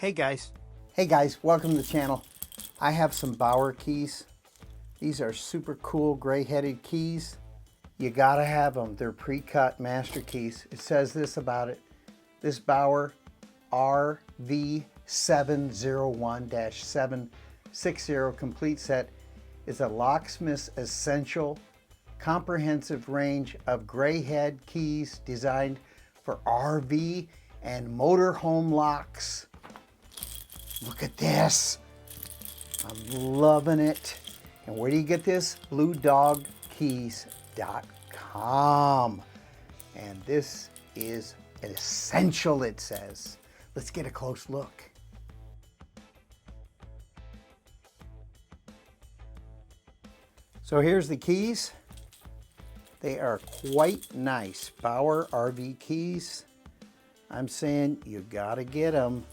Hey guys, welcome to the channel. I have some Bauer keys. These are super cool gray-headed keys. You gotta have them. They're pre-cut master keys. It says this about it. This Bauer RV701-760 complete set is a locksmith's essential comprehensive range of gray head keys designed for RV and motorhome locks. Look at this. I'm loving it. And where do you get this? BlueDogKeys.com. And this is an essential, it says. Let's get a close look. So here's the keys. They are quite nice. Bauer RV keys. I'm saying you gotta get them.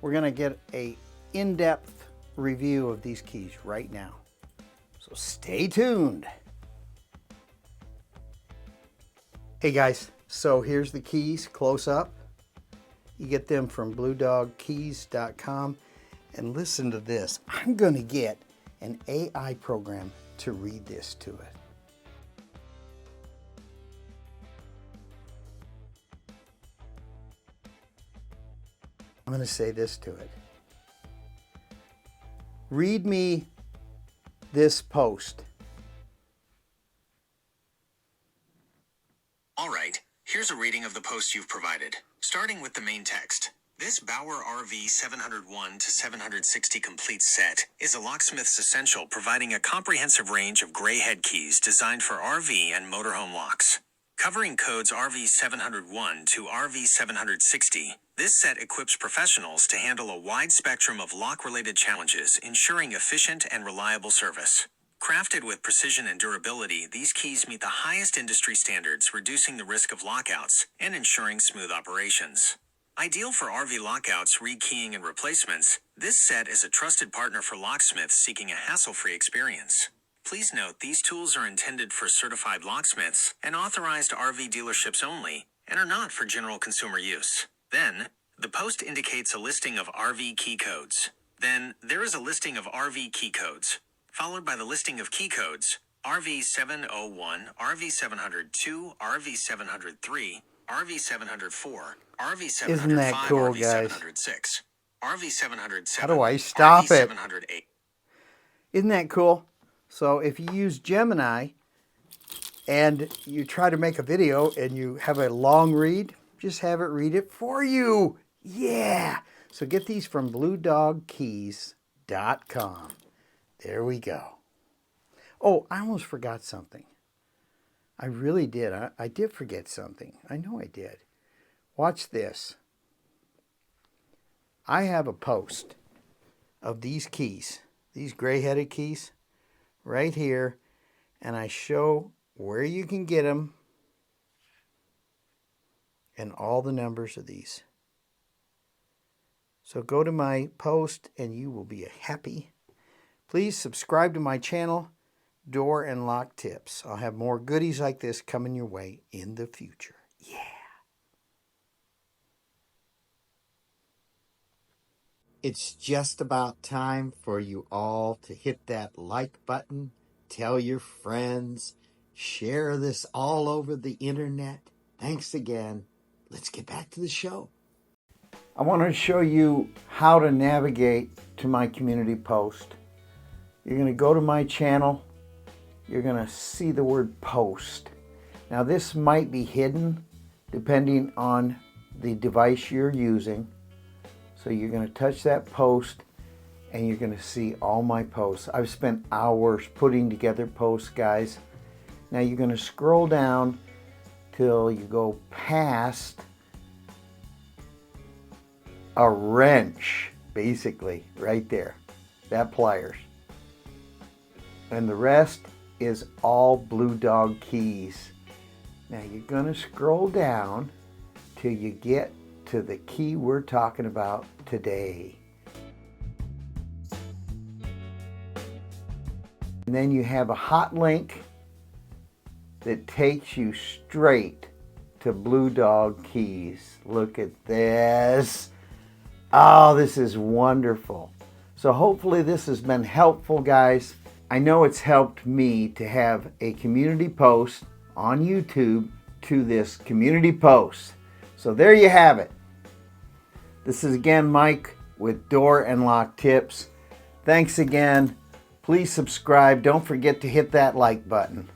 We're gonna get a in-depth review of these keys right now. So stay tuned. Hey guys, so here's the keys close up. You get them from BlueDogKeys.com. And listen to this. I'm gonna get an AI program to read this to it. I'm going to say this to it. Read me this post. All right, here's a reading of the post you've provided, starting with the main text. This Bauer RV701-760 complete set is a locksmith's essential, providing a comprehensive range of gray head keys designed for RV and motorhome locks. Covering codes RV701 to RV760, this set equips professionals to handle a wide spectrum of lock-related challenges, ensuring efficient and reliable service. Crafted with precision and durability, these keys meet the highest industry standards, reducing the risk of lockouts and ensuring smooth operations. Ideal for RV lockouts, rekeying, and replacements, this set is a trusted partner for locksmiths seeking a hassle-free experience. Please note these tools are intended for certified locksmiths and authorized RV dealerships only and are not for general consumer use. Then, the post indicates a listing of RV key codes. Then, there is a listing of RV key codes, followed by the listing of key codes RV701, RV702, RV703, RV704, RV705, Isn't that cool, guys? RV706, RV707. How do I stop it? RV708. Isn't that cool? So if you use Gemini and you try to make a video and you have a long read, just have it read it for you. Yeah. So get these from BlueDogKeys.com. There we go. Oh, I almost forgot something. I really did. I did forget something. I know I did. Watch this. I have a post of these keys, these gray-headed keys, right here, and I show where you can get them and all the numbers of these. So go to my post and you will be happy. Please subscribe to my channel, Door and Lock Tips. I'll have more goodies like this coming your way in the future. Yeah. It's just about time for you all to hit that like button, tell your friends, share this all over the internet. Thanks again. Let's get back to the show. I want to show you how to navigate to my community post. You're going to go to my channel. You're going to see the word post. Now this might be hidden depending on the device you're using. So you're going to touch that post and you're going to see all my posts. I've spent hours putting together posts, guys. Now you're going to scroll down till you go past a wrench, basically, right there. That pliers. And the rest is all Blue Dog keys. Now you're going to scroll down till you get to the key we're talking about today. And then you have a hot link that takes you straight to Blue Dog Keys. Look at this. Oh, this is wonderful. So hopefully this has been helpful, guys. I know it's helped me to have a community post on YouTube to this community post. So there you have it. This is again Mike with Door and Lock Tips. Thanks again. Please subscribe. Don't forget to hit that like button.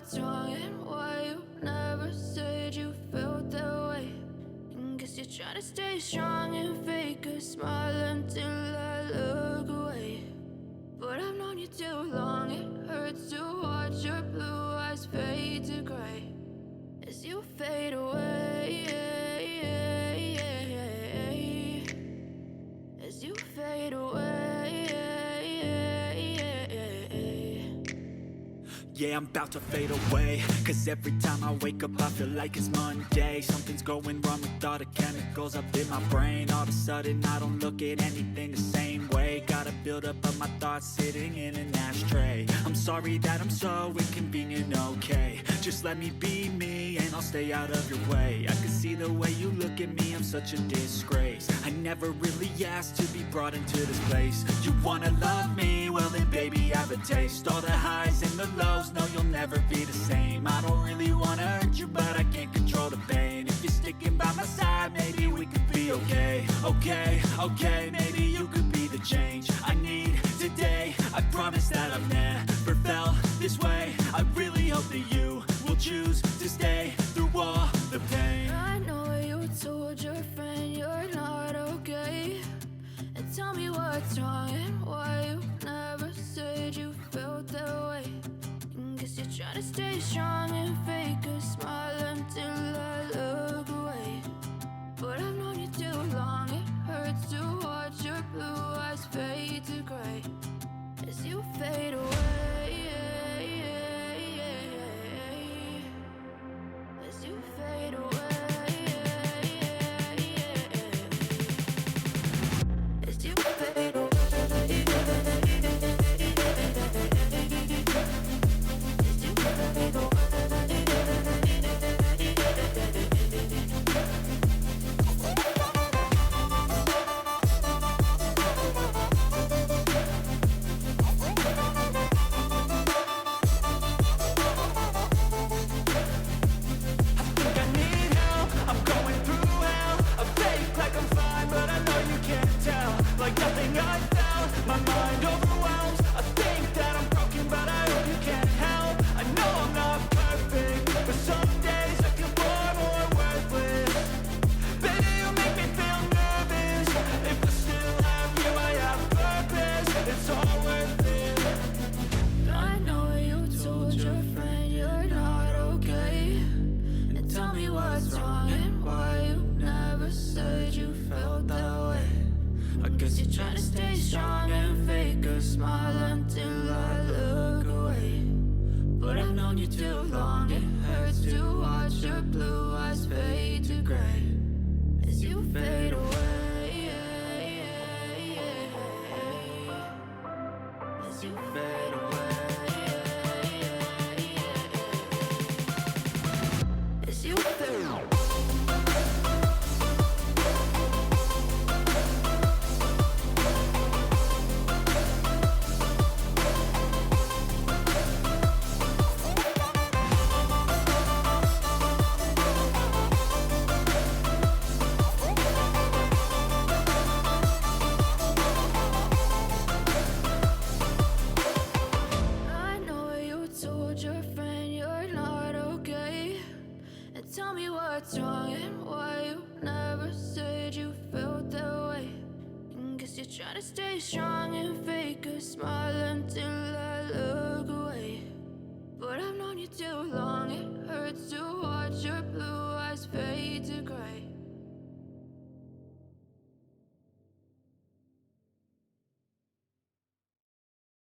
what's wrong and why you never said you felt that way. And guess you're trying to stay strong and fake a smile until I look away. But I've known you too long, it hurts to watch your blue eyes fade to gray as you fade away. As you fade away. Yeah, I'm about to fade away, cause every time I wake up I feel like it's Monday. Something's going wrong with all the chemicals up in my brain. All of a sudden I don't look at anything the same way. Got a buildup of my thoughts sitting in an ashtray. I'm sorry that I'm so inconvenient, okay. Just let me be me and I'll stay out of your way. I can see the way you look at me, I'm such a disgrace. I never really asked to be brought into this place. You wanna love me? Well then baby I have a taste. All the highs and the lows, no you'll never be the same. I don't really wanna hurt you but I can't control the pain. If you're sticking by my side maybe we could be okay. Okay, maybe you could be the change I need today. I promise that I've never felt this way. I really hope that you will choose to stay through all the pain. I know you told your friend you're not okay, and tell me what's wrong and why you never said you felt that way. And guess you're trying to stay strong and fake a smile until I look away. But I've known you too long, it hurts to watch your blue eyes fade to gray as you fade away. As you fade away. As you fade away. Try to stay strong and fake a smile until I look away. But I've known you too long, it hurts to watch your blue eyes fade.